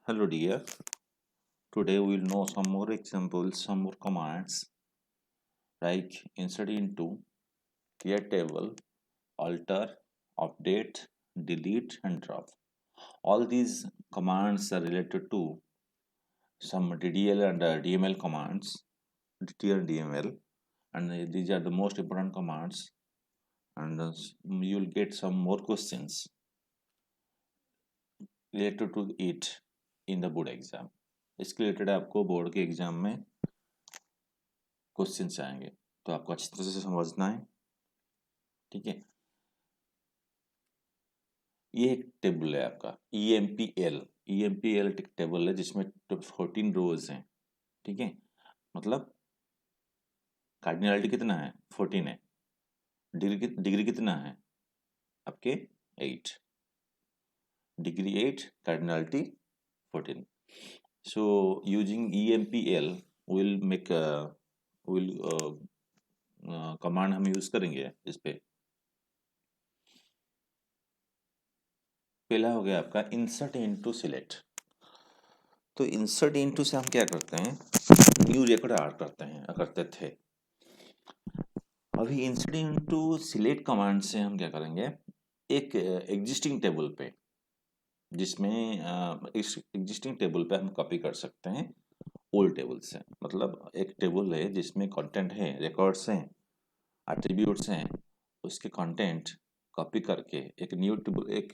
Hello dear, today we will know some more examples, some more commands like insert into, create table, alter, update, delete and drop. All these commands are related to some DDL and DML commands, DTL and DML, and these are the most important commands, and you will get some more questions related to it in the board exam. इसके related आपको board के exam में question आएंगे, तो आपको अच्छी तरह से समझना है। ठीक है, ये एक टेबल है आपका EMPL एक टेबल है जिसमें 14 रोज हैं। ठीक है, मतलब कार्डिनलिटी कितना है, 14 है। डिग्री कितना है आपके, 8 degree, 8 cardinality 14। So using EMPL will make will command हम यूज करेंगे इस पे। पहला हो गया आपका इंसर्ट इनटू सिलेक्ट। तो इंसर्ट इनटू से हम क्या करते हैं, न्यू रिकॉर्ड ऐड करते थे। अभी इंसर्ट इनटू सिलेक्ट कमांड से हम क्या करेंगे, एक एग्जिस्टिंग टेबल पे, जिसमें इस एग्जिस्टिंग टेबल पे हम कॉपी कर सकते हैं ओल्ड टेबल से। मतलब एक टेबल है जिसमें कंटेंट है, रिकॉर्ड्स हैं, एट्रीब्यूट्स हैं, उसके कंटेंट कॉपी करके एक न्यू टेबल, एक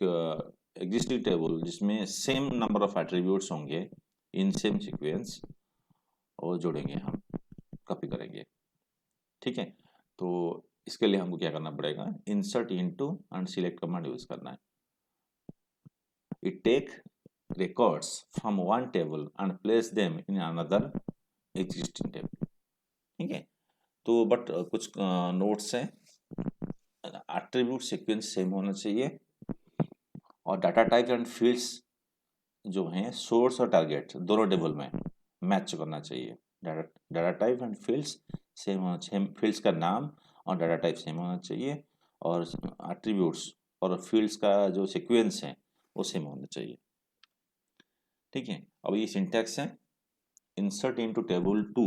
एग्जिस्टिंग टेबल जिसमें सेम नंबर ऑफ एट्रीब्यूट्स होंगे इन सेम सीक्वेंस, और जोड़ेंगे, हम कॉपी करेंगे। ठीक है, तो इसके लिए हमको क्या करना पड़ेगा, insert into and select command use करना है। It take records from one table and place them in another existing table। ठीक है, तो बट कुछ नोट्स हैं, एट्रीब्यूट सीक्वेंस सेम होना चाहिए, और डाटा टाइप एंड फील्ड्स जो हैं सोर्स और टारगेट दोनों टेबल में मैच करना चाहिए। Data type and fields same होना चाहिए, फील्ड्स का नाम और डाटा टाइप सेम होना चाहिए, और एट्रीब्यूट्स और फील्ड्स का जो सीक्वेंस है वो सेम होना चाहिए। ठीक है, अब ये सिंटैक्स है, insert into table two.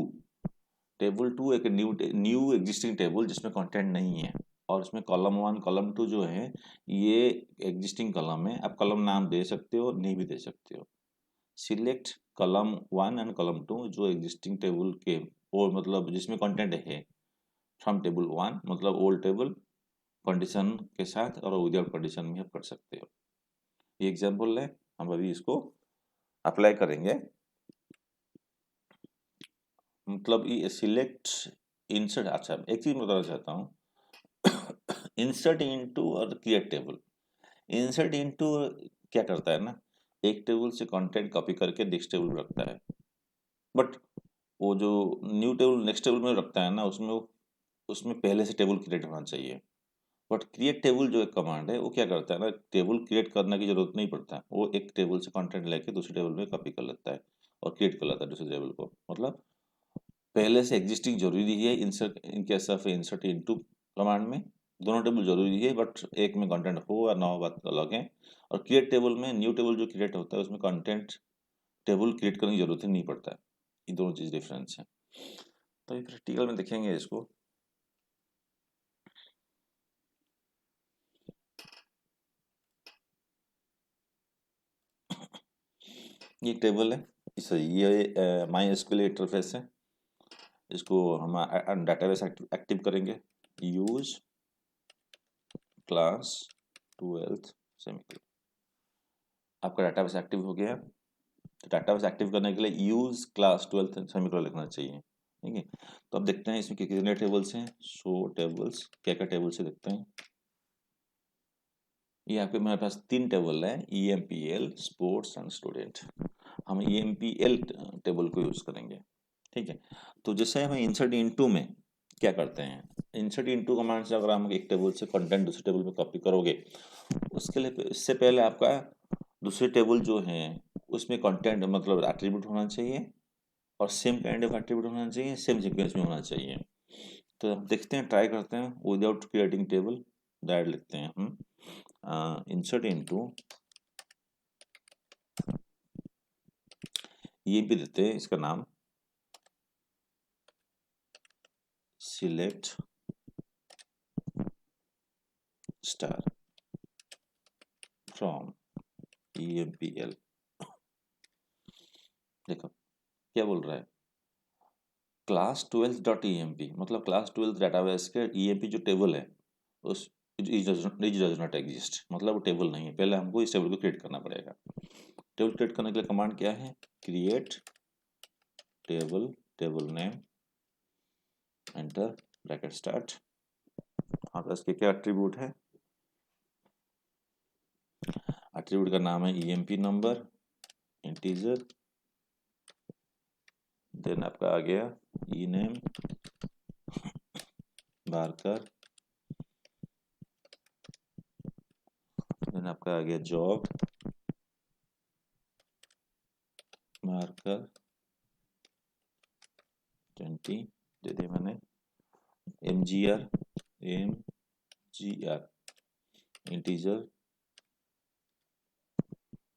Table two एक न्यू एग्जिस्टिंग टेबल जिसमें कंटेंट नहीं है, और उसमें कॉलम 1 कॉलम 2 जो है ये एग्जिस्टिंग कॉलम है। आप कॉलम नाम दे सकते हो, नहीं भी दे सकते हो। सिलेक्ट कॉलम 1 एंड कॉलम 2 जो एग्जिस्टिंग टेबल के, और मतलब जिसमें कंटेंट है फ्रॉम टेबल 1, मतलब ओल्ड टेबल कंडीशन के साथ, और विदाउट कंडीशन भी आप कर सकते हो। ये एग्जाम्पल है, हम अभी इसको अप्लाई करेंगे। मतलब ये सिलेक्ट, इंसर्ट, अच्छा एक चीज बताना चाहता हूँ इंसर्ट इनटू और क्रिएट टेबल। इंसर्ट इनटू क्या करता है ना, एक टेबल से कंटेंट कॉपी करके नेक्स्ट टेबल में रखता है, बट वो जो न्यू टेबल नेक्स्ट टेबल में रखता है ना, उसमें पहले से टेबल क्रिएट होना चाहिए। बट क्रिएट टेबल जो एक कमांड है वो क्या करता है ना, टेबल क्रिएट करने की जरूरत नहीं पड़ता, वो एक टेबल से कंटेंट लेके दूसरे टेबल में कॉपी कर लेता है और क्रिएट कर लेता है दूसरे टेबल को। मतलब पहले से एग्जिस्टिंग जरूरी है insert, in case of insert into command में दोनों टेबल जरूरी है, बट एक में कंटेंट हो या ना हो बात अलग है। और क्रिएट टेबल में न्यू टेबल जो क्रिएट होता है उसमें कंटेंट टेबल क्रिएट करने की जरूरत ही नहीं पड़ता है। ये दोनों चीज डिफरेंस है, तो ये प्रैक्टिकल में देखेंगे इसको। ये टेबल है, ये माई एसक्यूएल इंटरफेस है। इसको हम डाटाबेस एक्टिव करेंगे, यूज क्लास 12th सेमीकोलन। आपका डाटाबेस एक्टिव हो गया, तो डाटाबेस एक्टिव करने के लिए यूज क्लास 12th सेमीकोलन लिखना चाहिए। ठीक है, तो अब देखते हैं इसमें कितने टेबल्स हैं। सो टेबल्स, क्या क्या टेबल्स है देखते हैं। ये आपके मेरे पास 3 टेबल है, EMPL, स्पोर्ट्स एंड स्टूडेंट। हम EMPL टेबल को यूज करेंगे। ठीक है, तो जैसे हम इंसर्ट इनटू में क्या करते हैं, इंसर्ट इनटू कमांड से अगर हम एक टेबल से कंटेंट दूसरे टेबल में कॉपी करोगे, उसके लिए इससे पहले आपका दूसरे टेबल जो है उसमें कंटेंट मतलब एट्रीब्यूट होना चाहिए, और सेम काइंड ऑफ एट्रीब्यूट होना चाहिए, सेम सीक्वेंस में होना चाहिए। तो हम देखते हैं, ट्राई करते हैं विदाउट क्रिएटिंग टेबल। दैट लिखते हैं हम इंसर्ट इनटू EMP देते हैं, इसका नाम सिलेक्ट स्टार फ्रॉम EMPL। देखो क्या बोल रहा है, क्लास 12 डॉट EMP, मतलब क्लास 12 डाटाबेस के EMP जो टेबल है उस इज डज नॉट एग्जिस्ट, मतलब वो टेबल नहीं है। पहले हमको इस टेबल को क्रिएट करना पड़ेगा। टेबल क्रिएट करने के लिए कमांड क्या है, create table, table name, enter, bracket start. और इसके क्या एट्रीब्यूट है, एट्रीब्यूट का नाम है EMP नंबर, इंटीजर, देन आपका आ गया ई नेम, मार्कर, देन आपका आ गया जॉब, मार्कर 20 दे दिया मैंने, MGR, इंटीजर,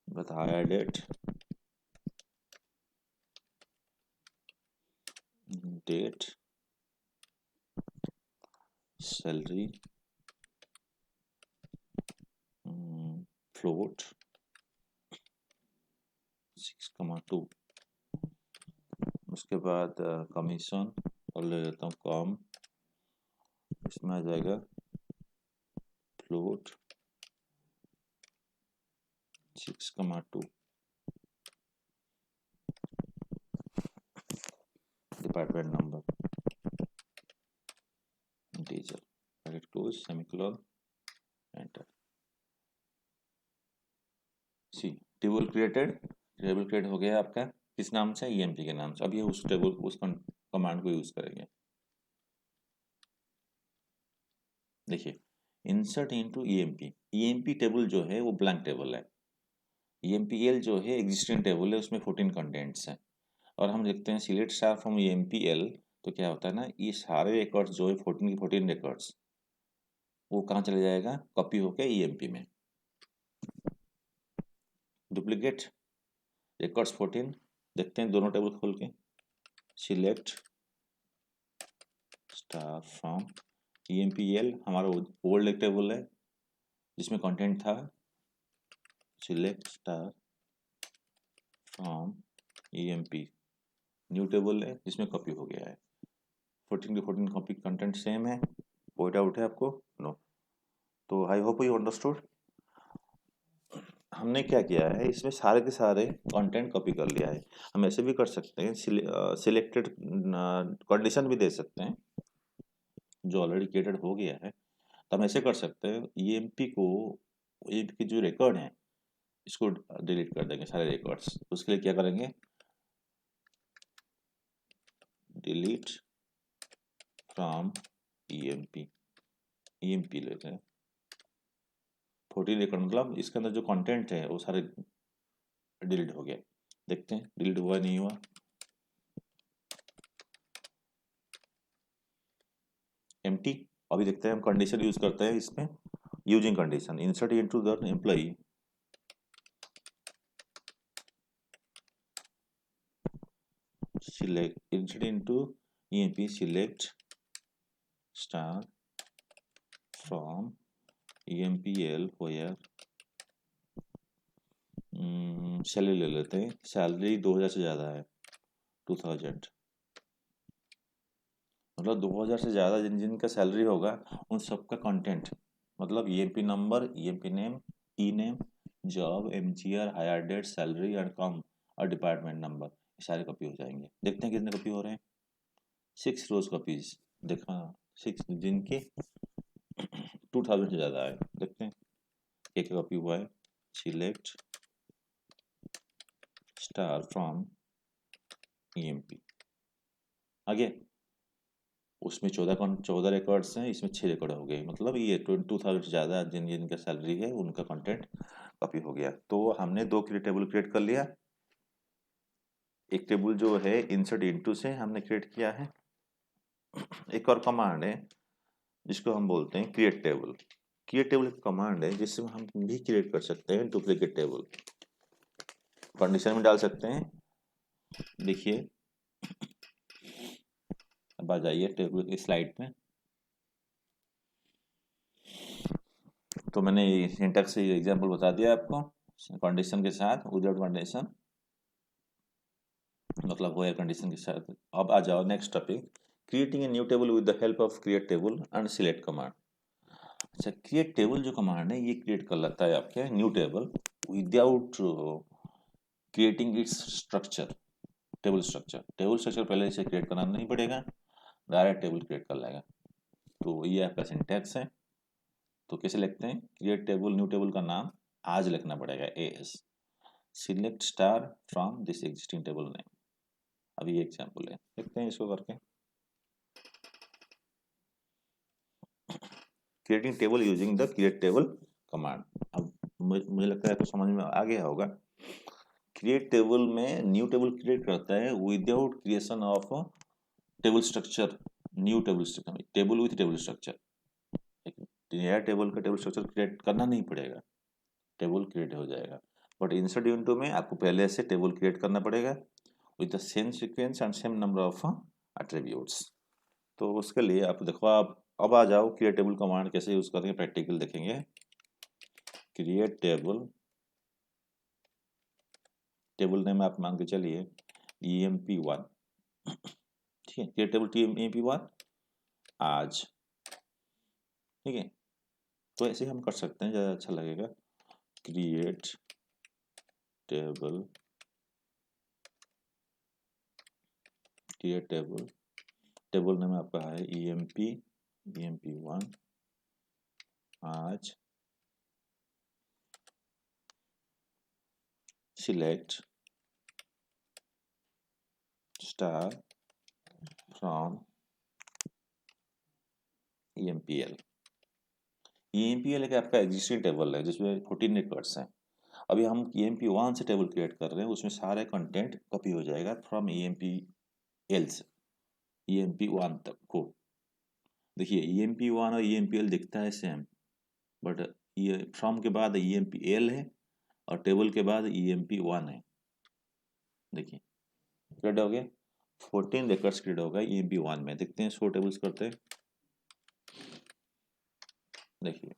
बताया डेट, सैलरी, फ्लोट 6,2, उसके बाद कमीशन और ले लेता हूँ कॉम, इसमें आ जाएगा float 6,2, department number, integer, bracket close, semicolon, enter. See table created, table create हो गया आपका किस नाम से, EMP के नाम से। अब ये उस टेबल उस कमांड को यूज करेंगे। देखिए इंसर्ट इनटू EMP टेबल जो है वो ब्लैंक टेबल है, EMPL जो है एग्जिस्टिंग टेबल है, उसमें 14 कंटेंट्स हैं। और हम देखते हैं सिलेक्ट स्टार फ्रॉम EMPL, तो क्या होता है ना, ये सारे रिकॉर्ड्स जो है 14 की 14 रिकॉर्ड्स वो कहाँ चले जाएगा, कॉपी होके EMP में। डुप्लीकेट रिकॉर्ड्स 14, देखते हैं दोनों टेबल खोल के, सिलेक्ट स्टार फ्रॉम EMPL, हमारा ओल्ड एक टेबल है जिसमें कंटेंट था, select star from EMP, new table है जिसमें कॉपी हो गया है, 14 के 14 कॉपी, कंटेंट सेम है, कोई डाउट है आपको, नो। तो आई होप यू अंडरस्टूड। हमने क्या किया है, इसमें सारे के सारे कंटेंट कॉपी कर लिया है। हम ऐसे भी कर सकते हैं, सिलेक्टेड कंडीशन भी दे सकते हैं जो ऑलरेडी क्रिएटेड हो गया है। तो हम ऐसे कर सकते हैं, EMP को, EMP के जो रिकॉर्ड हैं इसको डिलीट कर देंगे सारे रिकॉर्ड्स। उसके लिए क्या करेंगे, डिलीट फ्रॉम EMP लेते हैं, 14 रिकॉर्ड, मतलब इसके अंदर जो कंटेंट है वो सारे डिलीट हो गया। देखते हैं डिलीट हुआ नहीं हुआ, एम्प्टी। अभी देखते हैं, हम कंडीशन यूज करते हैं इसमें, using condition, insert into the employee, select insert into EMP, select star from EMPL where salary ले लेते हैं, सैलरी 2000 से ज़्यादा है, 2000, मतलब 2000 से ज़्यादा जिन जिनका सैलरी होगा उन सबका कंटेंट, मतलब EMP number, EMP name, E name, job, MGR, hire date, salary and comm और डिपार्टमेंट नंबर, ये सारे कॉपी हो जाएंगे। देखते हैं कितने कॉपी हो रहे हैं, 6 रोज कॉपीज, देखा 6 जिनके 2000 से ज़्यादा है। देखते हैं एक कॉपी हुआ है, सिलेक्ट स्टार फ्रॉम EMP, आगे उसमें 14 रिकॉर्ड्स हैं, इसमें 6 रिकॉर्ड हो गए, मतलब ये 2000 से ज़्यादा जिन जिनका सैलरी है उनका कंटेंट कॉपी हो गया। तो हमने दो टेबल क्रिएट कर लिया, एक टेबल जो है इंसर्ट इनटू से हमने क्रिएट किया है, एक और कमांड है जिसको हम बोलते हैं क्रिएट टेबल। क्रिएट टेबल एक कमांड है जिससे हम भी क्रिएट कर सकते हैं डुप्लीकेट टेबल, कंडीशन में डाल सकते हैं देखिए, अब आ जाइए टेबल इस स्लाइड पे। तो मैंने सिंटैक्स से एग्जांपल बता दिया आपको, कंडीशन के साथ, विदाउट कंडीशन, मतलब वेयर कंडीशन के साथ। अब आ जाओ next topic, creating a new table with the help of create table and select command. अच्छा, क्रिएट टेबल जो कमांड है ये क्रिएट कर लेता है आपके new table without creating its structure, table structure पहले इसे क्रिएट करना नहीं पड़ेगा, डायरेक्ट टेबल क्रिएट कर लेगा। तो ये आपका सिंटैक्स है। तो कैसे लिखते हैं, क्रिएट टेबल, न्यू टेबल का नाम आज लिखना पड़ेगा, S, select star from this existing table name. अभी ये एग्जाम्पल है, देखते हैं इसको करके। Creating table using the create table command. अब मुझे लगता है तो समझ में आ गया होगा। क्रिएट टेबल में न्यू टेबल क्रिएट करता है without creation of table structure, new table structure, table with table structure. एक नया टेबल का टेबल स्ट्रक्चर क्रिएट करना नहीं पड़ेगा, टेबल क्रिएट हो जाएगा। बट इंसर्ट इनटू में आपको पहले से टेबल क्रिएट करना पड़ेगा with the same sequence and same number of attributes. तो उसके लिए आप देखो, आप अब आ जाओ क्रिएट टेबल कमांड कैसे यूज करेंगे, प्रैक्टिकल देखेंगे। क्रिएट टेबल, टेबल नेम आप मान के चलिए emp1, ठीक है, क्रिएट टेबल emp1 आज, ठीक है। तो ऐसे हम कर सकते हैं, ज़्यादा अच्छा लगेगा। Create table, create table, table name आपका है emp1 आज, select star from empl। empl एक आपका एग्जिस्टिंग टेबल है जिसमें 14 रिकॉर्ड्स हैं। अभी हम emp1 से टेबल क्रिएट कर रहे हैं, उसमें सारे कंटेंट कॉपी हो जाएगा फ्रॉम empl से emp1 तक को। देखिए emp1 और empl दिखता है सेम, बट ये फ्रॉम के बाद empl है और टेबल के बाद emp1 है। देखिए क्रिएट हो गया, 14 रिकॉर्ड्स क्रिएट होगा emp1 में। देखते हैं शो टेबल्स करते हैं। देखिए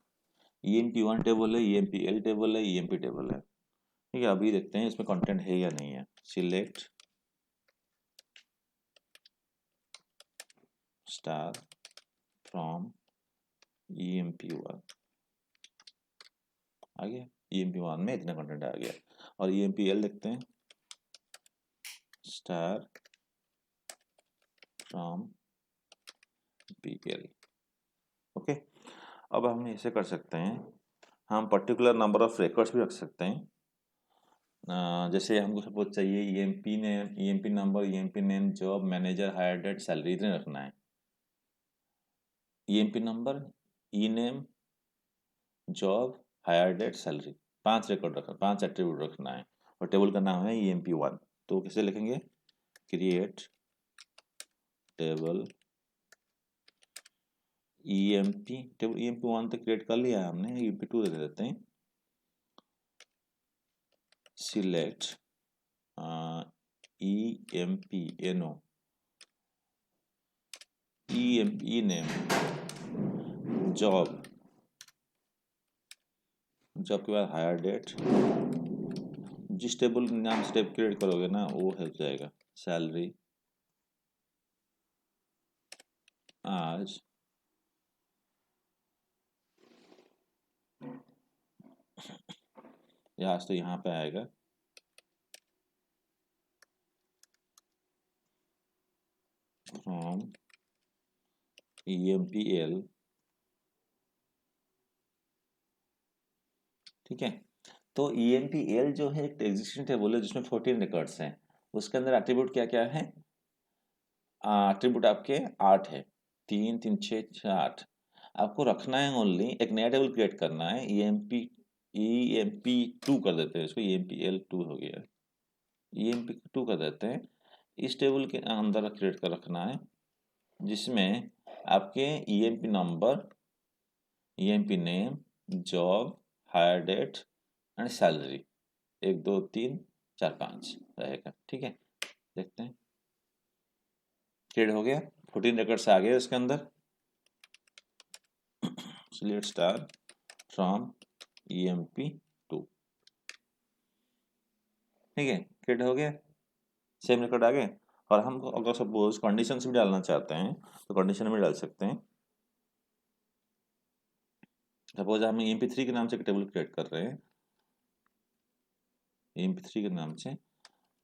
emp1 टेबल है, empl टेबल है, emp टेबल है, ठीक है। अभी देखते हैं इसमें कंटेंट है या नहीं है। सिलेक्ट स्टार फ्रॉम emp1, आ गया, emp1 में इतना कंटेंट आ गया। और empl देखते हैं, स्टार फ्रॉम pl, ओके। अब हम ऐसे कर सकते हैं, हम पर्टिकुलर नंबर ऑफ रिकॉर्ड्स भी रख सकते हैं। जैसे हमको सपोज चाहिए emp name, emp number, emp name, job, manager, hire date, salary, इतने रखना है। emp number, E name, job, hire date, salary, 5 record रखना, 5 एट्रीब्यूट रखना है। और टेबल का नाम है emp1। तो कैसे लिखेंगे, create table emp, table emp1 तो क्रिएट कर लिया है हमने, emp2 दे देते हैं। सिलेक्ट empno, ई नेम, जॉब, जॉब के बाद हायर डेट, जिस टेबल नाम से टेबल क्रिएट करोगे ना वो हो जाएगा, सैलरी आज, यहाँ तो यहाँ पे आएगा फ्रॉम empl, ठीक है। तो empl जो है एक एग्जिस्टिंग टेबल है जिसमें 14 रिकॉर्ड्स हैं। उसके अंदर एट्रीब्यूट क्या क्या है, एट्रीब्यूट आपके 8 है, 3 3 6 6 8। आपको रखना है ओनली, एक नया टेबल क्रिएट करना है, emp2 कर देते हैं इसको, empl2 हो गया, emp2 कर देते हैं। इस टेबल के अंदर क्रिएट कर रखना है जिसमें आपके emp number, emp name, job, hire date and salary 1 2 3 4 5 रहेगा, ठीक है। देखते हैं क्रिएट हो गया, 14 रिकॉर्ड्स आ गए उसके अंदर। सिलेक्ट स्टार फ्रॉम EMP2, ठीक है, क्रिएट हो गया, सेम रिकॉर्ड आ गए। और हम अगर सपोज कंडीशंस भी डालना चाहते हैं तो कंडीशन में डाल सकते हैं। सपोज हम EMP3 के नाम से एक टेबल क्रिएट कर रहे हैं, EMP3 के नाम से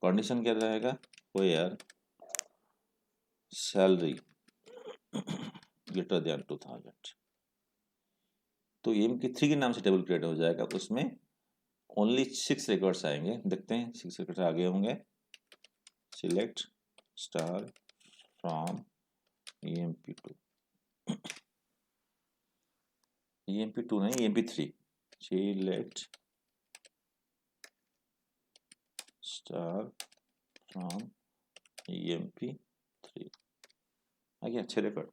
कंडीशन क्या रहेगा, वेयर सैलरी ग्रेटर देन 2000। तो EMP3 के नाम से टेबल क्रिएट हो जाएगा, उसमें ओनली 6 रिकॉर्ड्स आएंगे। देखते हैं 6 रिकॉर्ड्स आगे होंगे। Select star from EMP2, EMP2 नहीं EMP3, select star from EMP3। आगे अच्छे record.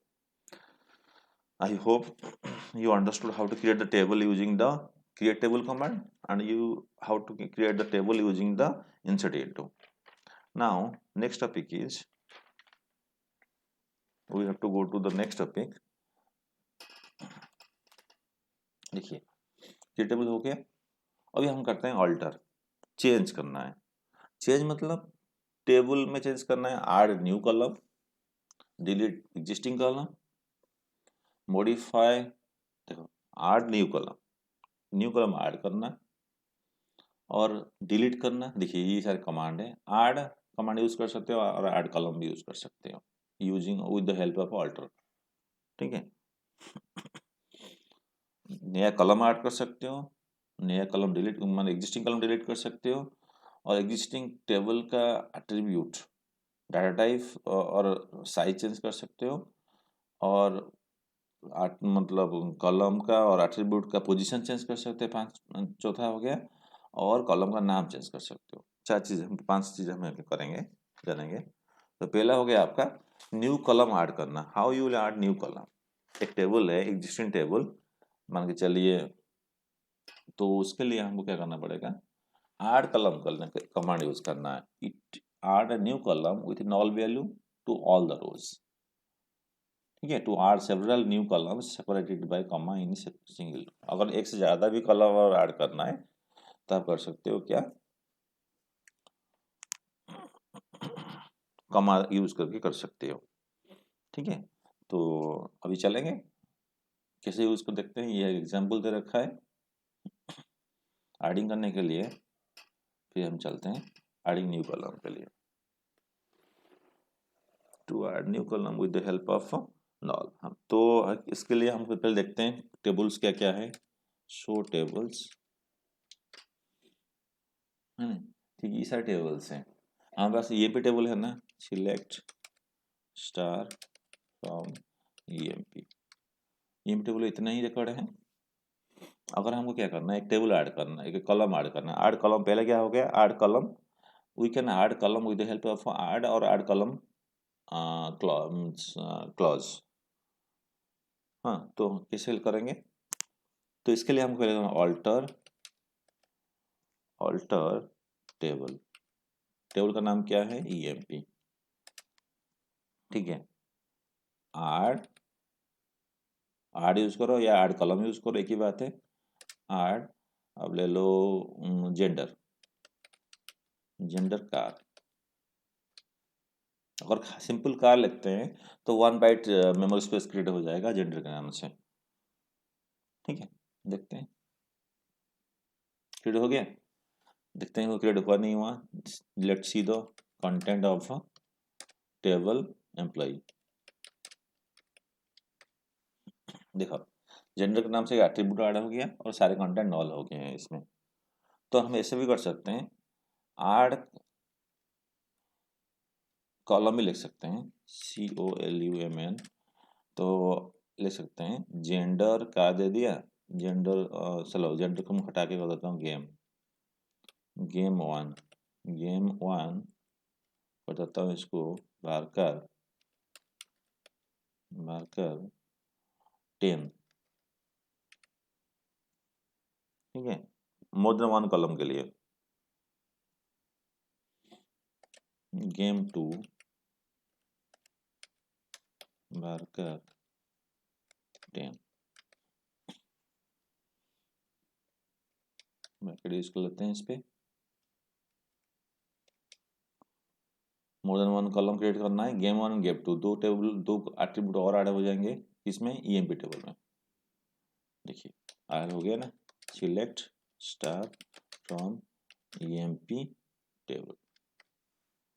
I hope you understood how to create the table using the create table command, and you how to create the table using the insert into. Now next topic is, we have to go to the next topic. देखिए create table हो गया, अभी हम करते हैं alter, change करना है। Change मतलब टेबल में चेंज करना है, add new column, delete existing column, modify, देखो ऐड न्यू कॉलम ऐड करना और डिलीट करना। देखिए ये सारे कमांड है, ऐड कमांड यूज कर सकते हो और ऐड कॉलम भी यूज कर सकते हो using with the help of alter, ठीक है। नया कॉलम ऐड कर सकते हो, नया कॉलम डिलीट, मान एग्जिस्टिंग कॉलम डिलीट कर सकते हो, और एग्जिस्टिंग टेबल का एट्रीब्यूट, डाटा टाइप और साइज चेंज कर सकते हो, और मतलब कॉलम का और एट्रीब्यूट का पोजीशन चेंज कर सकते हैं, 5 चौथा हो गया, और कॉलम का नाम चेंज कर सकते हो। 4 चीज़, हम 5 चीज़ हम करेंगे, जानेंगे। तो पहला हो गया आपका न्यू कॉलम ऐड करना। How you will add new column, एक टेबल है एग्जिस्टिंग टेबल मान के चलिए, तो उसके लिए हमको क्या करना पड़ेगा, ऐड कॉलम करने कमांड यूज करना है। It add a new column with null value to all the rows, ठीक है। To add several new columns separated by comma in single, अगर एक से ज़्यादा भी कॉलम और ऐड करना है तो आप कर सकते हो क्या, कॉमा यूज करके कर सकते हो, ठीक है। तो अभी चलेंगे कैसे यूज को देखते हैं, ये एग्जाम्पल दे रखा है एडिंग करने के लिए। फिर हम चलते हैं एडिंग न्यू कॉलम के लिए। To add new column with the help of null, हम तो इसके लिए हम पहले देखते हैं टेबल्स क्या क्या है। शो टेबल्स है ना, ठीक, ये सारे टेबल्स हैं हमारे पास। ये भी टेबल है ना, select star from EMP, EMP table इतना ही रिकॉर्ड है। अगर हमको क्या करना है, एक टेबल ऐड करना है, एक कॉलम ऐड करना है। ऐड कॉलम पहले क्या हो गया, add column, we can add column with the help of add और ऐड कॉलम क्लॉज। हाँ तो कैसे करेंगे, तो इसके लिए हम करेंगे ऑल्टर, ऑल्टर टेबल, टेबल का नाम क्या है EMP, ठीक है। ऐड, ऐड यूज करो या ऐड कॉलम यूज करो, एक ही बात है। ऐड, अब ले लो जेंडर, जेंडर कार, अगर सिंपल कार लिखते हैं तो 1 बाइट मेमोरी स्पेस क्रिएट हो जाएगा जेंडर के नाम से, ठीक है। देखते हैं क्रिएट हो गया, देखते हैं वो क्रिएट हुआ नहीं हुआ। Let's see the content of table employ. देखो जेंडर के नाम से एट्रीब्यूट ऐड हो गया और सारे कंटेंट नॉल हो गए हैं इसमें। तो हम ऐसे भी कर सकते हैं, ऐड कॉलम भी लिख सकते हैं, COLUMN, तो लिख सकते हैं जेंडर का दे दिया, जेंडर, चलो जेंडर को मैं हटा के कर देता हूँ गेम, गेम 1, गेम 1 कर देता हूँ इसको मार्कर, मार्कर 10, ठीक है, मोर देन 1 कॉलम के लिए। गेम 2 वर्कर 10 ब्रैकेट यूज कर लेते हैं इस पे। More than one column create करना है, गेम 1 गेम 2 दो टेबल, दो एट्रीब्यूट और ऐड हो जाएंगे इसमें ईएमपी टेबल में। देखिए ऐड हो गया ना, select star from EMP table.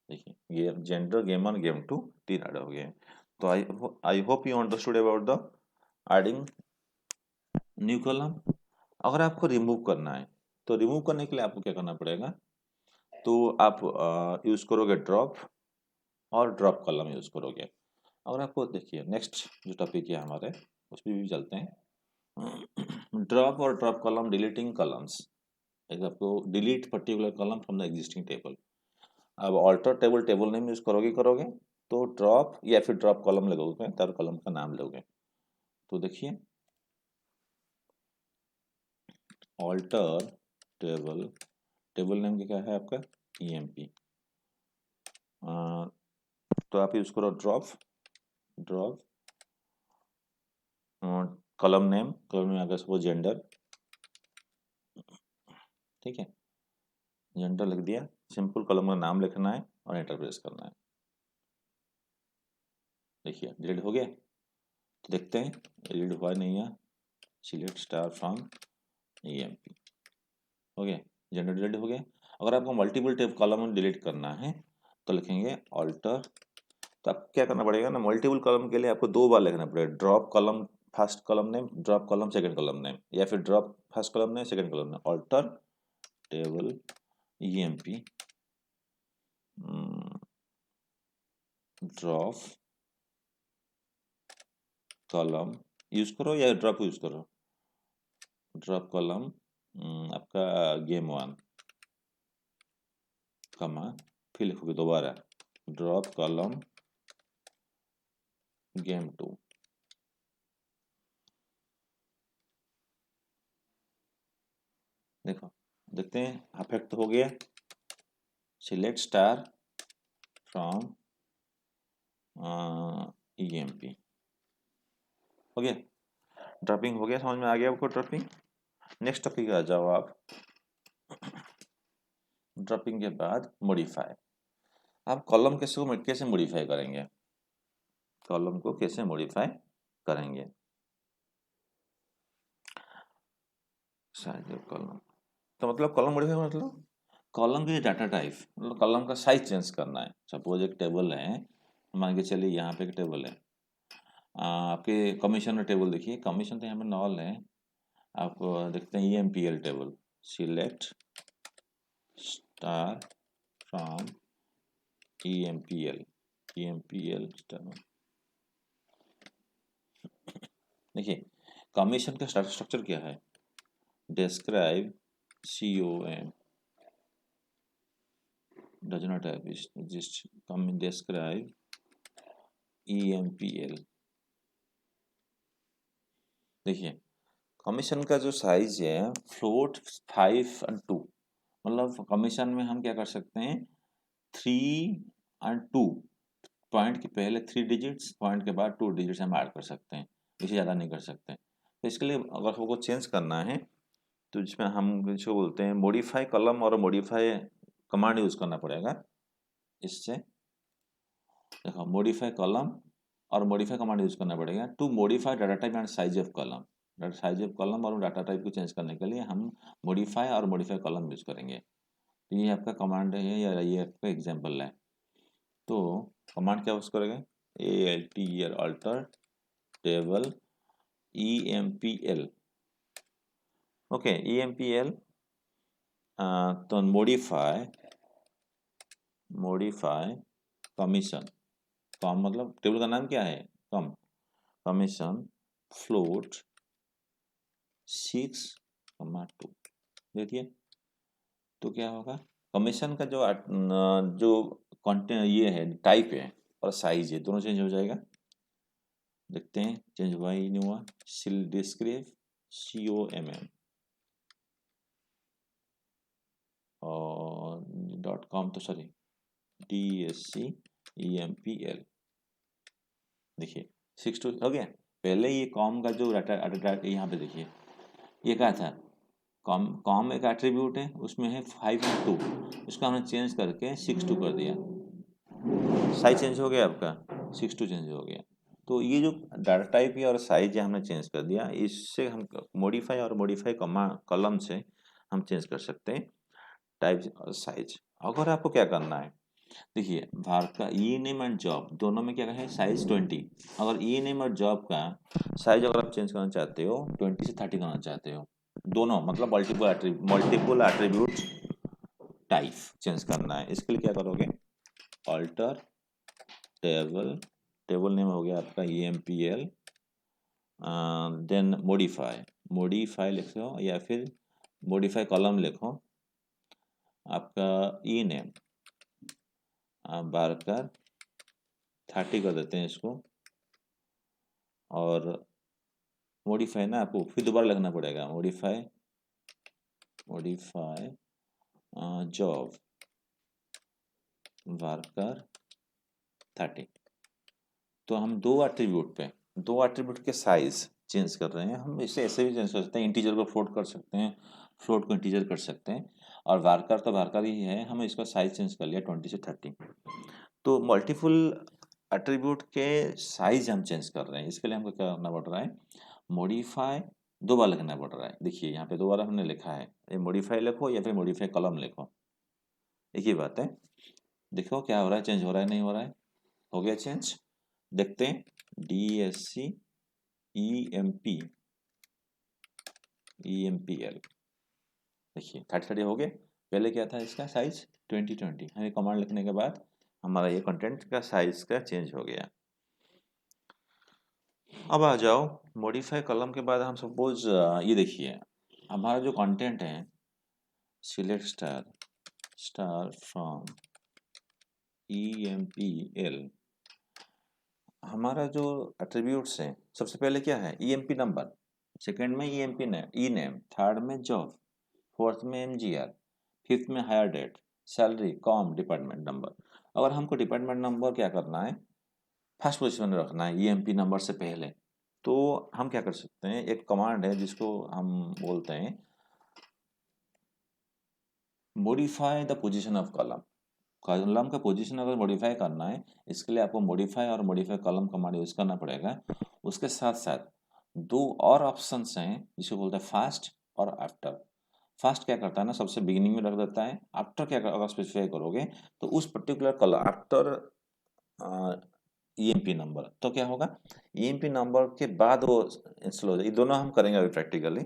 देखिए ये जेंडर गेम 1 गेम 2 तीन ऐड हो गए हैं। तो I hope you understood about the adding new column. अगर आपको रिमूव करना है तो रिमूव करने के लिए आपको क्या करना पड़ेगा, तो आप यूज करोगे ड्रॉप और ड्रॉप कॉलम यूज करोगे। अगर आपको देखिए नेक्स्ट जो टॉपिक है हमारे उस पर भी चलते हैं। ड्रॉप और ड्रॉप कॉलम डिलीटिंग कॉलम्स। आपको delete particular column from the existing table. अब alter table table name use करोगे तो ड्रॉप या फिर ड्रॉप कॉलम लगोगे तब कॉलम का नाम लोगे। तो देखिए ऑल्टर टेबल, टेबल नेम क्या है आपका ईएमपी। तो आप यूज करो ड्रॉप, ड्रॉप कॉलम नेम अगर सपोज जेंडर, ठीक है जेंडर लिख दिया, सिंपल कॉलम का नाम लिखना है और एंटर प्रेस करना है। देखिए डिलीट हो गया। तो देखते हैं डिलीट हुआ नहीं है, सिलेक्ट स्टार फ्रॉम ईएमपी हो गया, जेंडर डिलीट हो गया। अगर आपको मल्टीपल टेब कॉलम डिलीट करना है तो लिखेंगे ऑल्टर। तो आप क्या करना पड़ेगा ना, मल्टीपल कॉलम के लिए आपको दो बार लिखना पड़ेगा, drop column first column name, drop column second column name, या फिर drop first column name second column name, alter table EMP drop column use करो या ड्रॉप यूज करो, ड्रॉप कॉलम आपका गेम 1 कमा, फिर लिखोगे दोबारा ड्रॉप कॉलम गेम 2। देखो देखते हैं अफेक्ट हो गया, सिलेक्ट स्टार फ्रॉम ईएमपी हो गया, ड्रॉपिंग हो गया। समझ में आ गया आपको ड्रॉपिंग। नेक्स्ट टॉपिक आ जाओ आप। ड्रॉपिंग के बाद मॉडिफाई। आप कॉलम कैसे मॉडिफाई करेंगे, कॉलम को कैसे मॉडिफाई करेंगे। साइज कॉलम, तो मतलब कॉलम मॉडिफाई मतलब कॉलम की डाटा टाइप, मतलब कॉलम का साइज चेंज करना है। सपोज एक टेबल है, मान के चलिए यहाँ पे एक टेबल है, आपके कमीशन टेबल देखिए, कमीशन तो यहाँ पे नॉल है। आप देखते हैं EMPL table, select star from EMPL, EMPL star. देखिए कमीशन का स्ट्रक्चर क्या है, describe COM does not exist, describe EMPL। देखिए कमीशन का जो साइज है फ्लोट 5 और 2, मतलब कमीशन में हम क्या कर सकते हैं 3 और 2, पॉइंट के पहले 3 डिजिट्स, पॉइंट के बाद 2 डिजिट्स हम ऐड कर सकते हैं, इससे ज़्यादा नहीं कर सकते। तो इसके लिए अगर हमको चेंज करना है तो जिसमें हम जो बोलते हैं मॉडिफाई कॉलम और मॉडिफाई कमांड यूज़ करना पड़ेगा। इससे देखो मॉडिफाई कॉलम और मॉडिफाई कमांड यूज करना पड़ेगा to modify data type and size of column. Data size of column और डाटा टाइप को चेंज करने के लिए हम मॉडिफाई और मॉडिफाई कॉलम यूज करेंगे। तो ये आपका कमांड है या ये आपका एग्जाम्पल है। तो कमांड क्या यूज करेंगे, ALTER table EMPL। Okay EMPL, तो मॉडिफाई कमीशन, कम मतलब टेबल का नाम क्या है कम, कमीशन फ्लोट 6,2। देखिए तो क्या होगा, कमीशन का जो कंटेंट ये है टाइप है और साइज है दोनों चेंज हो जाएगा। देखते हैं चेंज हुआ ही नहीं हुआ, सिल डिस्क्रिप COMM और .com तो सॉरी DSCEMPL, देखिए 6 2 हो गया। पहले ये कॉम का जो डाटा यहाँ पे देखिए ये क्या था, कॉम कॉम एक एट्रीब्यूट है, उसमें है 5 और 2, इसको हमने चेंज करके 6 2 कर दिया, साइज चेंज हो गया आपका, 6 2 चेंज हो गया। तो ये जो डाटा टाइप है और साइज है हमने चेंज कर दिया, इससे हम मॉडिफाई और मॉडिफाई कॉलम से हम चेंज कर सकते हैं टाइप और साइज। अगर आपको क्या करना है, देखिए भारत का ई नेम एंड जॉब दोनों में क्या है, साइज 20। अगर ई नेम और जॉब का साइज अगर आप चेंज करना चाहते हो 20 से 30 करना चाहते हो, दोनों मतलब मल्टीपल एट्रीब्यूट टाइप चेंज करना है, इसके लिए क्या करोगे, ऑल्टर टेबल, टेबल नेम हो गया आपका EMPL, देन मॉडिफाई लिखो या फिर मॉडिफाई कॉलम लिखो, आपका ई नेम बारकर 30 कर देते हैं इसको, और मॉडिफाई ना आपको फिर दोबारा लिखना पड़ेगा, मॉडिफाई जॉब वार्कर 30। तो हम दो एट्रीब्यूट के साइज चेंज कर रहे हैं, हम इसे ऐसे भी चेंज कर सकते हैं, इंटीजर को फ्लोट कर सकते हैं, फ्लोट को इंटीजर कर सकते हैं, और वार्कर तो वार्कर ही है, हम इसका साइज चेंज कर लिया 20 से 30। तो मल्टीपल एट्रीब्यूट के साइज हम चेंज कर रहे हैं, इसके लिए हमको क्या करना पड़ रहा है, मॉडिफाई दो बार लिखना पड़ रहा है। देखिए यहाँ पे 2 बार हमने लिखा है, ये मॉडिफाई लिखो या फिर मॉडिफाई कॉलम लिखो, एक ही बात है। देखो क्या हो रहा है, चेंज हो रहा है नहीं हो रहा है, हो गया चेंज। देखते हैं DSCEMPL, देखिए 30 हो गया। पहले क्या था इसका साइज 20 हमें कमांड लिखने के बाद हमारा ये कंटेंट का साइज का चेंज हो गया। अब आ जाओ मॉडिफाई कॉलम के बाद हम सपोज ये देखिए हमारा जो कंटेंट है, सिलेक्ट स्टार फ्रॉम EMPL, हमारा जो एट्रीब्यूट्स हैं सबसे पहले क्या है, EMP नंबर, सेकंड में EMP ई नेम, थर्ड में जॉब, फोर्थ में MGR, फिफ्थ में hire date, salary, comm, department number. अगर हमको डिपार्टमेंट नंबर क्या करना है, फर्स्ट पोजीशन में रखना है EMP नंबर से पहले, तो हम क्या कर सकते हैं, एक कमांड है जिसको हम बोलते हैं modify the position of column. Column का पोजीशन अगर मॉडिफाई करना है, इसके लिए आपको मॉडिफाई और मॉडिफाई कॉलम कमांड यूज करना पड़ेगा। उसके साथ साथ दो और ऑप्शंस हैं जिसको बोलते हैं फास्ट और आफ्टर। फास्ट क्या करता है ना, सबसे बिगिनिंग में रख देता है, आफ्टर क्या अगर स्पेसिफाई करोगे तो उस particular column after EMP number, तो क्या होगा, EMP नंबर के बाद वो इंस्टॉल हो जाएगी। दोनों हम करेंगे अभी प्रैक्टिकली।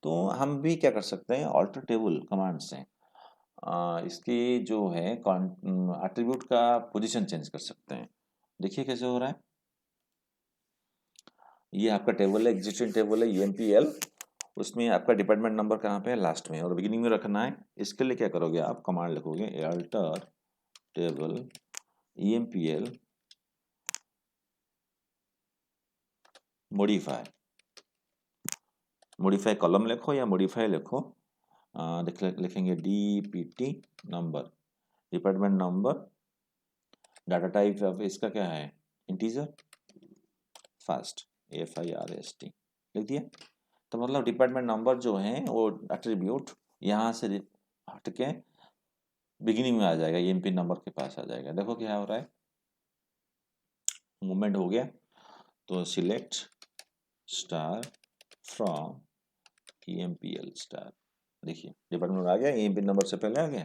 तो हम भी क्या कर सकते हैं, ऑल्टर टेबल कमांड से इसकी जो है एट्रीब्यूट का पोजीशन चेंज कर सकते हैं। देखिए कैसे हो रहा है, ये आपका टेबल है, एग्जिस्टिंग टेबल है EMPL, उसमें आपका डिपार्टमेंट नंबर कहाँ पे है, लास्ट में, और बिगिनिंग में रखना है। इसके लिए क्या करोगे, आप कमांड लिखोगे alter table EMPL modify column लिखो या मॉडिफाई लिखो, लिखेंगे DPT number, department number, data type of इसका क्या है, इंटीजर, फास्ट FIRST लिख दिया। तो मतलब डिपार्टमेंट नंबर जो है वो एट्रीब्यूट यहाँ से हट के बिगिनिंग में आ जाएगा, EMP नंबर के पास आ जाएगा। देखो क्या हो रहा है, मूवमेंट हो गया। तो select star from EMPL star, देखिए डिपार्टमेंट आ गया, EMP नंबर से पहले आ गया।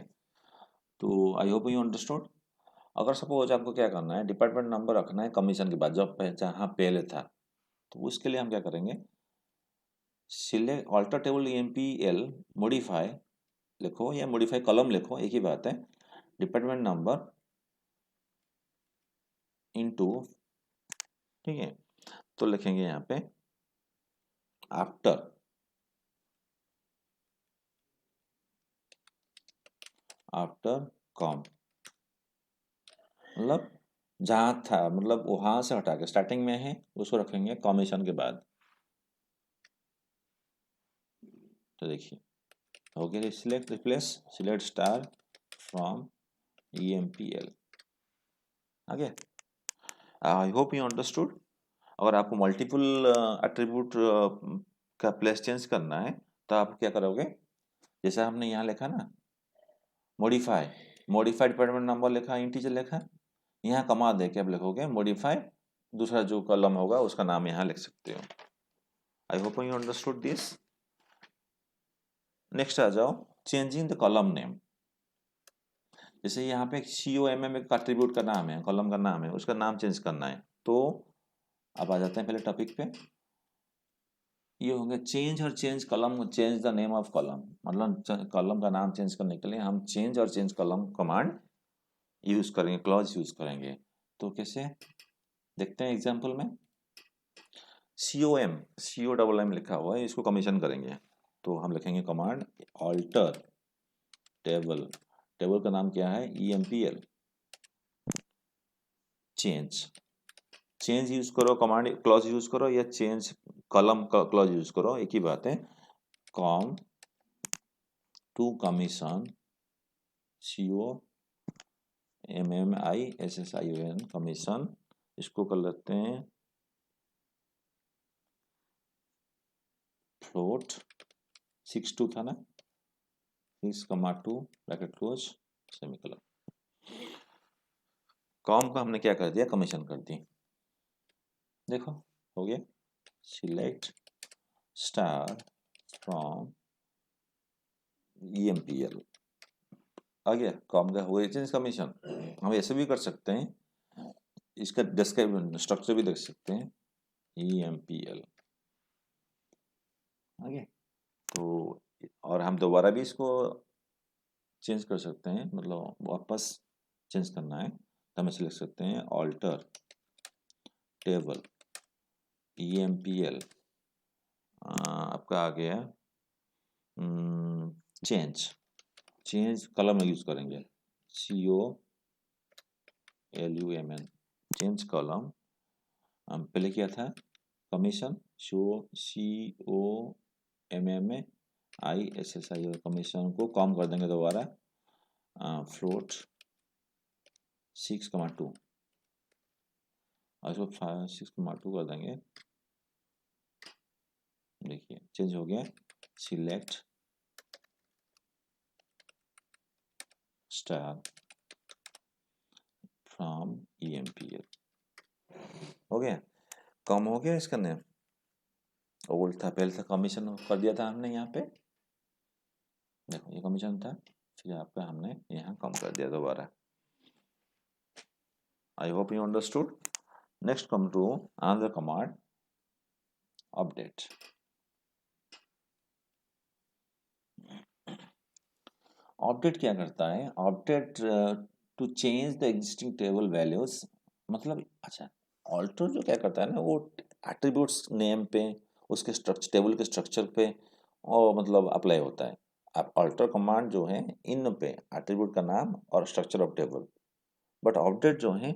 तो आई होप यू अंडरस्टूड। अगर सपोज आपको क्या करना है, डिपार्टमेंट नंबर रखना है कमीशन के बाद, जब जहाँ पहले था, तो उसके लिए हम क्या करेंगे, select alter table EMPL modify लिखो या मॉडिफाई कॉलम लिखो, एक ही बात है, डिपार्टमेंट नंबर इनटू, ठीक है, तो लिखेंगे यहाँ पे आफ्टर कॉम, मतलब जहाँ था, मतलब वहां से हटा के स्टार्टिंग में है उसको रखेंगे कमीशन के बाद। तो देखिए हो गया, select replace select star from EMPL। आगे, आई होप यू अंडरस्टूड। अगर आपको मल्टीपल एट्रीब्यूट का प्लेस चेंज करना है तो आप क्या करोगे, जैसे हमने यहाँ लिखा ना मॉडिफाई, मॉडिफाई डिपार्टमेंट नंबर लिखा, इंटीजर लिखा, यहाँ कमा दे के आप लिखोगे मॉडिफाई, दूसरा जो कॉलम होगा उसका नाम यहाँ लिख सकते हो। I hope you understood this. Next आ जाओ, चेंजिंग द कॉलम नेम। जैसे यहाँ पे COMM एक एट्रीब्यूट का नाम है, कॉलम का नाम है, उसका नाम चेंज करना है, तो अब आ जाते हैं पहले टॉपिक पे। ये होंगे चेंज और change column, change the name of column, मतलब कॉलम का नाम चेंज करने के लिए हम चेंज और चेंज कॉलम कमांड यूज करेंगे, क्लॉज यूज करेंगे। तो कैसे देखते हैं एग्जांपल में। COM लिखा हुआ है, इसको कमीशन करेंगे तो हम लिखेंगे कमांड ऑल्टर टेबल, टेबल का नाम क्या है EMPL। चेंज, चेंज यूज करो, कमांड क्लॉज यूज करो, या चेंज कॉलम का क्लॉज यूज करो, एक ही बात है। Comm to commission COMMISSION commission, इसको कर लेते हैं फ्लोट 62 था ना, 6,2 ब्रैकेट क्लोज सेमीकोलन। कॉम का हमने क्या कर दिया, कमीशन कर दी। देखो हो गया, सिलेक्ट स्टार फ्रॉम EMPL आ गया। कॉम का हो गया चेंज कमीशन। हम ऐसे भी कर सकते हैं, इसका डिस्क्रिप्शन स्ट्रक्चर भी देख सकते हैं EMPL आगे। तो और हम दोबारा भी इसको चेंज कर सकते हैं, मतलब वापस चेंज करना है तो हम इसे लिख सकते हैं ऑल्टर टेबल EMPL। आपका आ गया चेंज, चेंज कॉलम यूज करेंगे COLUMN, चेंज कॉलम। हम पहले क्या था कमीशन, COMMISSI कमीशन को कॉम कर देंगे दोबारा फ्लोट 6,2 और इसको 6,2 कर देंगे। देखिए चेंज हो गया, सिलेक्ट स्टार फ्रॉम EMPL हो गया, कम हो गया इसका नेम। ओल्ड था, पहले था कमीशन कर दिया था हमने यहाँ पे, देखो ये कमीशन था, फिर आपका हमने यहाँ कम कर दिया दोबारा। I hope you understood. Next come to another command update. Update क्या करता है, update to change the existing table values, मतलब अच्छा ऑल्टर जो क्या करता है ना, वो एट्रीब्यूट्स नेम पे, उसके स्ट्रक्चर टेबल के स्ट्रक्चर पे और मतलब अप्लाई होता है। अब ऑल्टर कमांड जो है इन पे एट्रीब्यूट का नाम और structure of table, but update जो है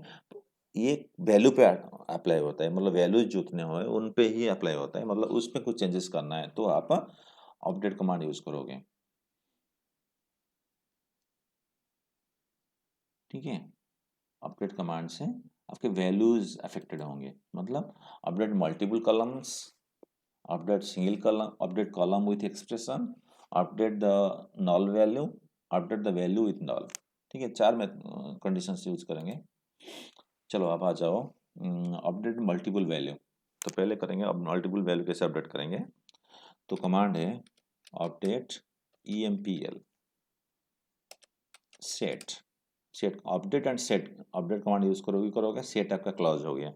ये वैल्यू पे अप्लाई होता है, मतलब वैल्यूज जितने हो उन पे ही अप्लाई होता है, मतलब उसमें कुछ चेंजेस करना है तो आप अपडेट कमांड यूज करोगे। ठीक है, अपडेट कमांड से आपके वैल्यूज अफेक्टेड होंगे, मतलब update multiple columns, update single column, update column with expression, update the null value, update the value with null. ठीक है, चार में कंडीशंस यूज करेंगे। चलो आप आ जाओ अपडेट मल्टीपल वैल्यू। तो पहले करेंगे अब मल्टीपल वैल्यू कैसे अपडेट करेंगे, तो कमांड है update EMPL set, set update and set, update command use करोगे, सेट आपका क्लॉज हो गया।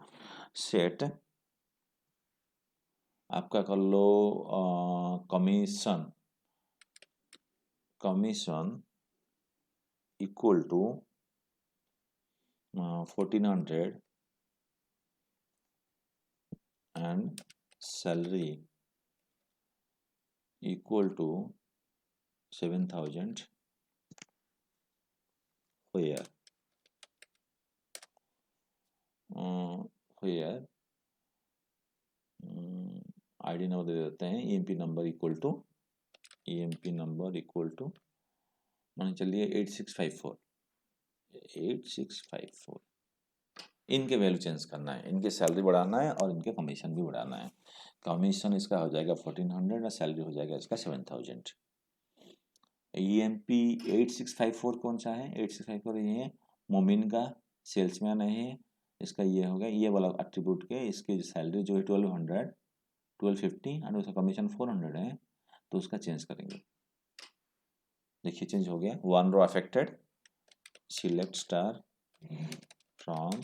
सेट आपका कर लो commission, commission equal to 1400 and salary equal to 7,000 where where ID number दे देते हैं, EMP number equal to, EMP number equal to मान चलिए 8654, 8654, इनके वैल्यू चेंज करना है, इनकी सैलरी बढ़ाना है और इनके कमीशन भी बढ़ाना है। कमीशन इसका हो जाएगा 1400 और सैलरी हो जाएगा इसका 7000। EMP 8654 कौन सा है? 8654 ये है मोमिन का, सेल्समैन है, इसका ये हो गया, ये वाला एट्रीब्यूट के इसकी सैलरी जो है 1250 एंड उसका कमीशन 400 है, तो उसका चेंज करेंगे। देखिए चेंज हो गया। 1 row affected, select star from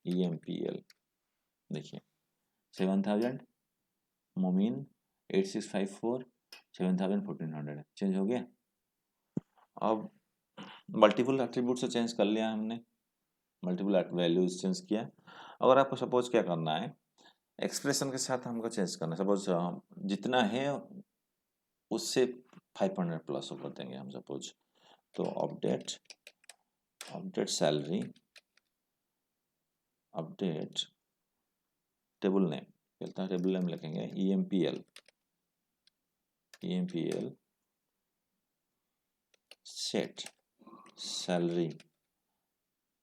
EMPL, देखिए 7000 मोमिन 8654 7000 1400 चेंज हो गया। अब मल्टीपल एट्रीब्यूट से चेंज कर लिया हमने, मल्टीपल वैल्यूज चेंज किया। अगर आपको सपोज क्या करना है, एक्सप्रेशन के साथ हमको चेंज करना है, सपोज जितना है उससे 500 प्लस कर देंगे हम सपोज, तो update salary, update table name, कहता है टेबल नेम लिखेंगे EMPL set salary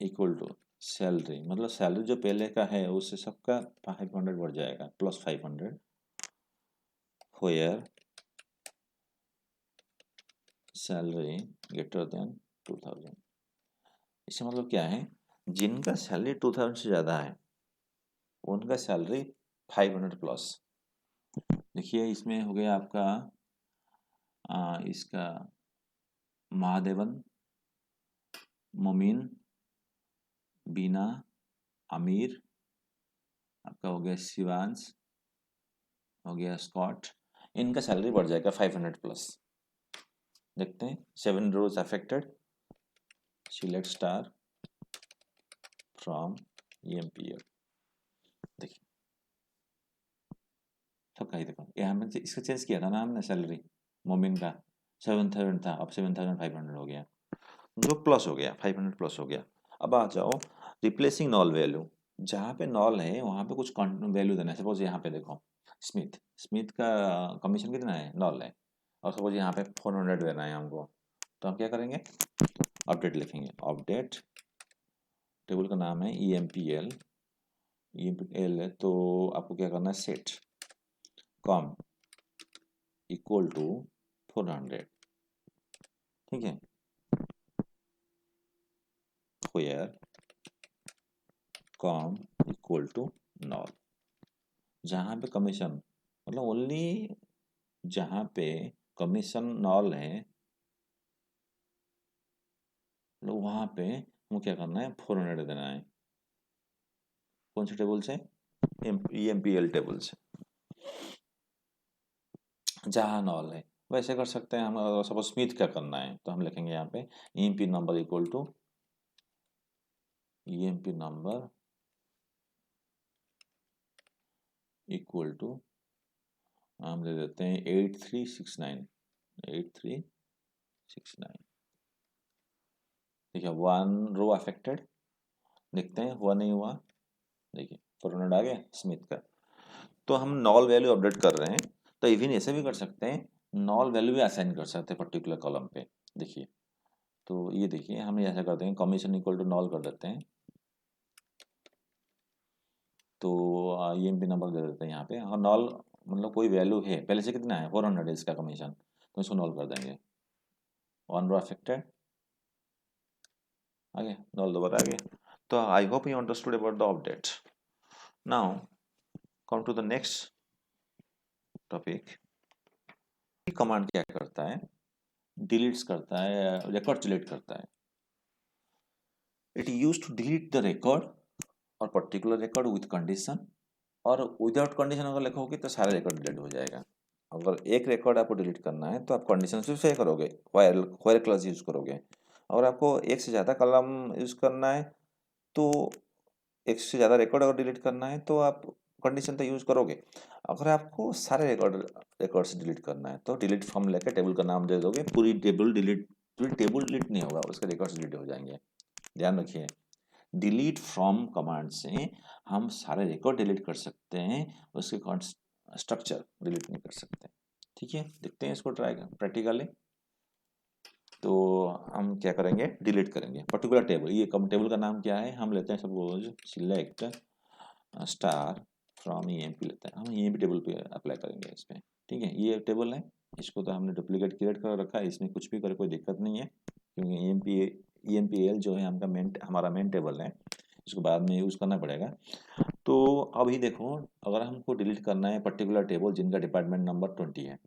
equal to salary, मतलब सैलरी जो पहले का है उससे सबका 500 बढ़ जाएगा, plus 500 where salary greater than 2000। इसका मतलब क्या है, जिनका सैलरी 2000 से ज़्यादा है उनका सैलरी 500 प्लस। देखिए इसमें हो गया आपका इसका महादेवन, मोमिन, बीना, आमिर, आपका हो गया शिवांश, हो गया स्कॉट, इनका सैलरी बढ़ जाएगा 500 प्लस। देखते हैं 7 rows affected, select star from EMPL, देखिए सबका ही देखो, यहाँ में इसका चेंज किया था ना हमने, सैलरी मोमिन का 7000 था, अब 7500 हो गया, जो प्लस हो गया 500 प्लस हो गया। अब आ जाओ रिप्लेसिंग नॉल वैल्यू, जहाँ पे नॉल है वहाँ पे कुछ वैल्यू देना है। सपोज यहाँ पे देखो स्मिथ का कमीशन कितना है, नॉल है, और सपोज यहाँ पे 400 देना है हमको, तो हम क्या करेंगे, अपडेट लिखेंगे, अपडेट टेबल का नाम है EMPL है, तो आपको क्या करना है, सेट कॉम इक्वल टू 400, ठीक है, where comm equal to null, जहाँ पे कमीशन मतलब ओनली जहाँ पे कमीशन नॉल है, मतलब वहाँ पे हमको क्या करना है, 400 देना है। कौन से टेबल से, EMPL टेबल से, जहाँ नॉल है। वैसे कर सकते हैं हम, सपोज स्मिथ का करना है तो हम लिखेंगे यहाँ पे EMP number equal to EMP number equal to, हम ले देते हैं 8369। देखिए 1 रो अफेक्टेड, देखते हैं हुआ नहीं हुआ, देखिए 400 आ गया स्मिथ का। तो हम नॉल वैल्यू अपडेट कर रहे हैं, तो इवन ऐसे भी कर सकते हैं, नॉल वैल्यू भी असाइन कर सकते हैं पर्टिकुलर कॉलम पे। देखिए तो ये देखिए हम ऐसा कर देंगे, कमीशन इक्वल टू नॉल कर देते हैं, तो EMP नंबर दे देते हैं यहाँ पे, और नॉल मतलब कोई वैल्यू है पहले से कितना है 400 है इसका कमीशन, तो इसको नॉल कर देंगे। 1 रो अफेक्टेड, आगे नॉल दोबारा आ गया। तो I hope you understood about the update. Now come to the next topic. Command क्या करता है, डिलीट्स करता है, रिकॉर्ड डिलीट करता है। It use to delete the record और पर्टिकुलर रिकॉर्ड विथ कंडीशन, और विदाउट कंडीशन अगर लिखोगे तो सारा रिकॉर्ड डिलीट हो जाएगा। अगर एक रिकॉर्ड आपको डिलीट करना है तो आप कंडीशन से करोगे, व्हाइल क्लॉज यूज करोगे। अगर आपको एक से ज़्यादा कॉलम यूज करना है तो एक से ज़्यादा रिकॉर्ड अगर डिलीट करना है तो आप कंडीशन तो यूज करोगे। अगर आपको सारे रिकॉर्ड से डिलीट करना है तो डिलीट फ्रॉम लेकर टेबल का नाम दे दोगे, पूरी टेबल डिलीट नहीं होगा, उसके रिकॉर्ड्स डिलीट हो जाएंगे। ध्यान रखिए, डिलीट फ्रॉम कमांड से हम सारे रिकॉर्ड डिलीट कर सकते हैं, उसके स्ट्रक्चर डिलीट नहीं कर सकते। ठीक है, देखते हैं इसको ट्राई प्रैक्टिकली। तो हम क्या करेंगे, डिलीट करेंगे पर्टिकुलर टेबल। ये टेबल का नाम क्या है, हम लेते हैं suppose select star from EMP लेते हैं, हम ईएमपी टेबल पे अप्लाई करेंगे इस पर। ठीक है, ये टेबल है, इसको तो हमने डुप्लीकेट क्रिएट कर रखा है, इसमें कुछ भी करे कोई दिक्कत नहीं है, क्योंकि ईएमपीएल जो है हमारा मेन टेबल है, इसको बाद में यूज़ करना पड़ेगा। तो अभी देखो, अगर हमको डिलीट करना है पर्टिकुलर टेबल जिनका डिपार्टमेंट नंबर 20 है,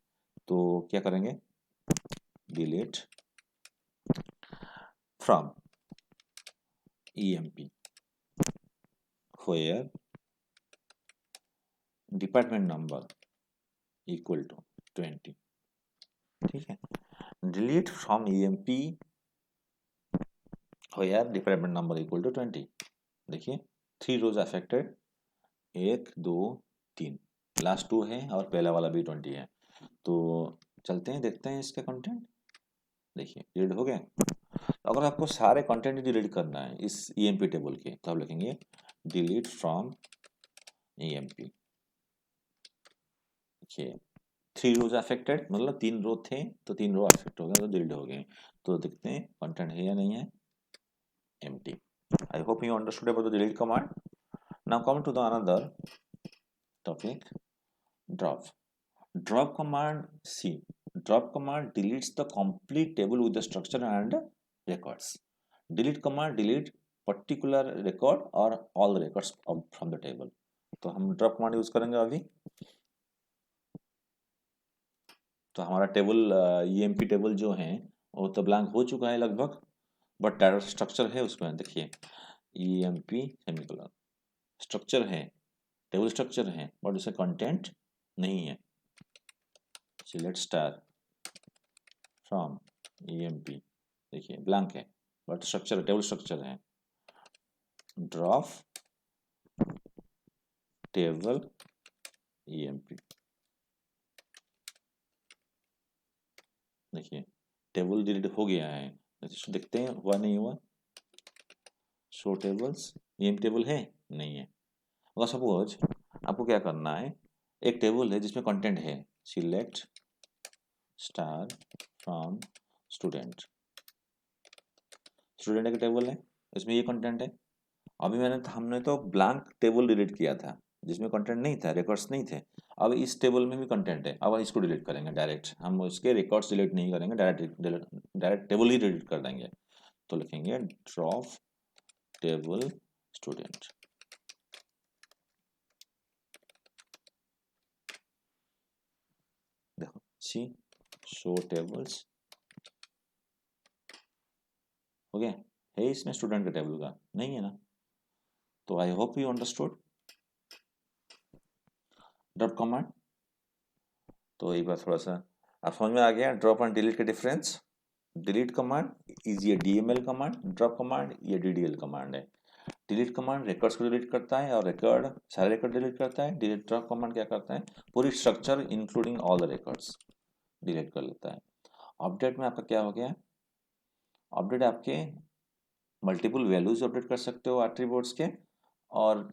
तो क्या करेंगे, delete from EMP where department number equal to 20। ठीक है, delete from EMP where department number equal to 20। देखिए 3 रोज अफेक्टेड, 1 2 3, लास्ट 2 है और पहला वाला भी 20 है। तो चलते हैं, देखते हैं इसके कंटेंट। देखिए डिलीट हो गया। अगर आपको सारे कंटेंट डिलीट करना है इस EMP टेबल के, तो आप लिखेंगे डिलीट फ्रॉम EMP। देखिए 3 रोज अफेक्टेड, मतलब 3 रो थे तो 3 रो अफेक्ट हो गए, तो डिलीट हो गए। तो देखते हैं कंटेंट है या नहीं है, empty। I hope you understood about the delete command. Now come to the another topic, drop. Drop command, see, drop command deletes the complete table with the structure and records. Delete command delete particular record or all the records from the table. तो हम drop command use करेंगे अभी। तो हमारा table EMP table जो है वो तो ब्लैंक हो चुका है लगभग, बट डाटा स्ट्रक्चर है उसमें। देखिए EMP सेमीकोलन स्ट्रक्चर है, टेबल स्ट्रक्चर है, बट उसमें कंटेंट नहीं है। सिलेक्ट स्टार फ्रॉम EMP, देखिए ब्लैंक है, बट स्ट्रक्चर टेबल स्ट्रक्चर है। ड्रॉप टेबल EMP, देखिए टेबल डिलीट हो गया है। देखते हैं हुआ नहीं हुआ। शो टेबल्स, EMP टेबल है नहीं है। अगर सपोज आपको क्या करना है, एक टेबल है जिसमें कंटेंट है, select star from student, student का टेबल है, इसमें ये कंटेंट है। अभी हमने तो ब्लैंक टेबल डिलीट किया था जिसमें कंटेंट नहीं था, रिकॉर्ड्स नहीं थे। अब इस टेबल में भी कंटेंट है, अब इसको डिलीट करेंगे डायरेक्ट, हम उसके रिकॉर्ड्स डिलीट नहीं करेंगे, डायरेक्ट टेबल ही डिलीट कर देंगे। तो लिखेंगे ड्रॉप टेबल स्टूडेंट। देखो सी शो टेबल्स हो गया है, इसमें स्टूडेंट का टेबल का नहीं है ना। तो I hope you understood drop command. तो एक बार थोड़ा सा आप समझ में आ गया ड्रॉप एंड डिलीट का डिफरेंस। डिलीट कमांड इज ये DML कमांड, ड्रॉप कमांड ये DDL कमांड है। डिलीट कमांड रिकॉर्ड्स को डिलीट करता है और रिकॉर्ड सारे रिकॉर्ड डिलीट करता है। डिलीट ड्रॉप कमांड क्या करता है, पूरी structure including all the records delete कर लेता है। अपडेट में आपका क्या हो गया, अपडेट आपके मल्टीपल वैल्यूज अपडेट कर सकते हो एट्रीब्यूट्स के, और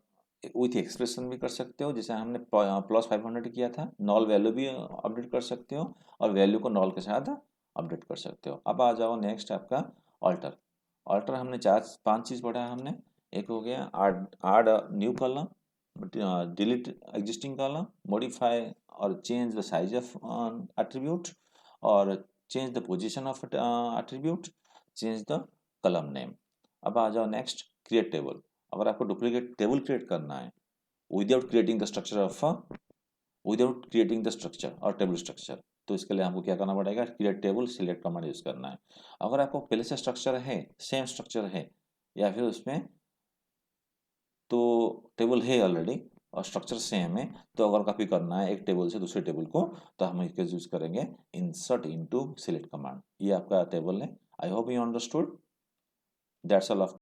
विथ एक्सप्रेशन भी कर सकते हो, जैसे हमने +500 किया था। नॉल वैल्यू भी अपडेट कर सकते हो और वैल्यू को नॉल के साथ अपडेट कर सकते हो। अब आ जाओ नेक्स्ट आपका ऑल्टर। ऑल्टर हमने 4-5 चीज़ पढ़ा है हमने। एक हो गया add new column, delete existing column, modify और change the size of attribute, और change the position of attribute, change the column name. अब आ जाओ नेक्स्ट क्रिएट टेबल। अगर आपको डुप्लीकेट टेबल क्रिएट करना है विदाउट क्रिएटिंग द स्ट्रक्चर और टेबल स्ट्रक्चर, तो इसके लिए हमको क्या करना पड़ेगा, create table select command use करना है। अगर आपको पहले से स्ट्रक्चर है, सेम स्ट्रक्चर है, या फिर उसमें तो टेबल है ऑलरेडी और स्ट्रक्चर सेम है, तो अगर कॉपी करना है एक टेबल से दूसरे टेबल को, तो हम इसके यूज करेंगे इंसर्ट इनटू सिलेक्ट कमांड। ये आपका टेबल है। आई hope you understood. That's all of